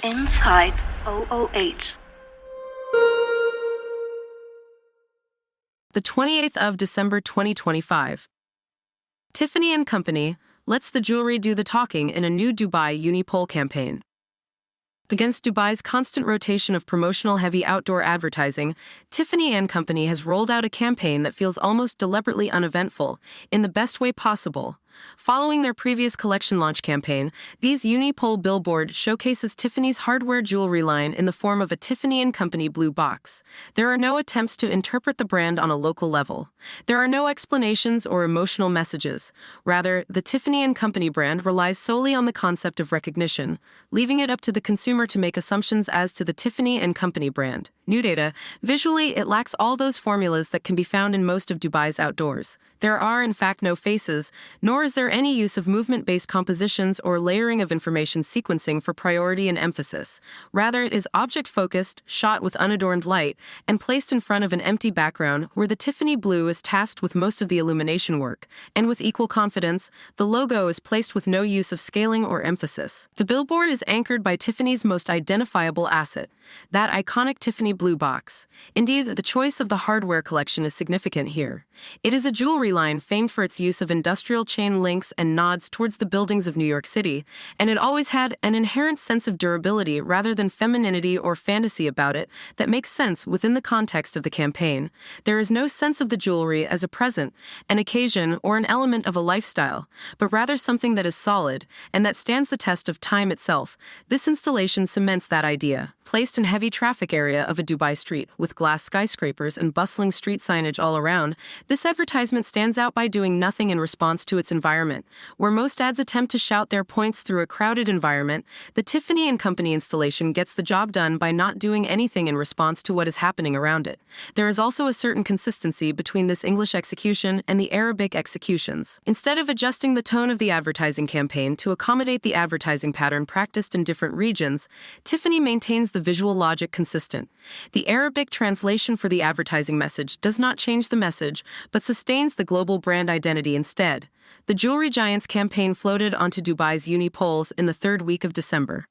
Inside OOH. The 28th of December 2025. Tiffany and Company lets the jewelry do the talking in a new Dubai Unipole campaign. Against Dubai's constant rotation of promotional heavy outdoor advertising, Tiffany and Company has rolled out a campaign that feels almost deliberately uneventful, in the best way possible. Following their previous collection launch campaign, these Unipole billboard showcases Tiffany's hardware jewelry line in the form of a Tiffany and Company blue box. There are no attempts to interpret the brand on a local level. There are no explanations or emotional messages. Rather, the Tiffany and Company brand relies solely on the concept of recognition, leaving it up to the consumer to make assumptions as to the Tiffany and Company brand. New data, visually, it lacks all those formulas that can be found in most of Dubai's outdoors. There are, in fact, no faces, nor is there any use of movement-based compositions or layering of information sequencing for priority and emphasis. Rather, it is object-focused, shot with unadorned light, and placed in front of an empty background where the Tiffany blue is tasked with most of the illumination work. And with equal confidence, the logo is placed with no use of scaling or emphasis. The billboard is anchored by Tiffany's most identifiable asset, that iconic Tiffany blue box. Indeed, the choice of the hardware collection is significant here. It is a jewelry line famed for its use of industrial chain links and nods towards the buildings of New York City, and it always had an inherent sense of durability rather than femininity or fantasy about it that makes sense within the context of the campaign. There is no sense of the jewelry as a present, an occasion, or an element of a lifestyle, but rather something that is solid and that stands the test of time itself. This installation cements that idea. Placed in heavy traffic area of a Dubai street with glass skyscrapers and bustling street signage all around, this advertisement stands out by doing nothing in response to its environment. Where most ads attempt to shout their points through a crowded environment, the Tiffany and Company installation gets the job done by not doing anything in response to what is happening around it. There is also a certain consistency between this English execution and the Arabic executions. Instead of adjusting the tone of the advertising campaign to accommodate the advertising pattern practiced in different regions, Tiffany maintains the visual logic consistent. The Arabic translation for the advertising message does not change the message, but sustains the global brand identity instead. The Jewelry Giants campaign floated onto Dubai's Unipoles in the third week of December.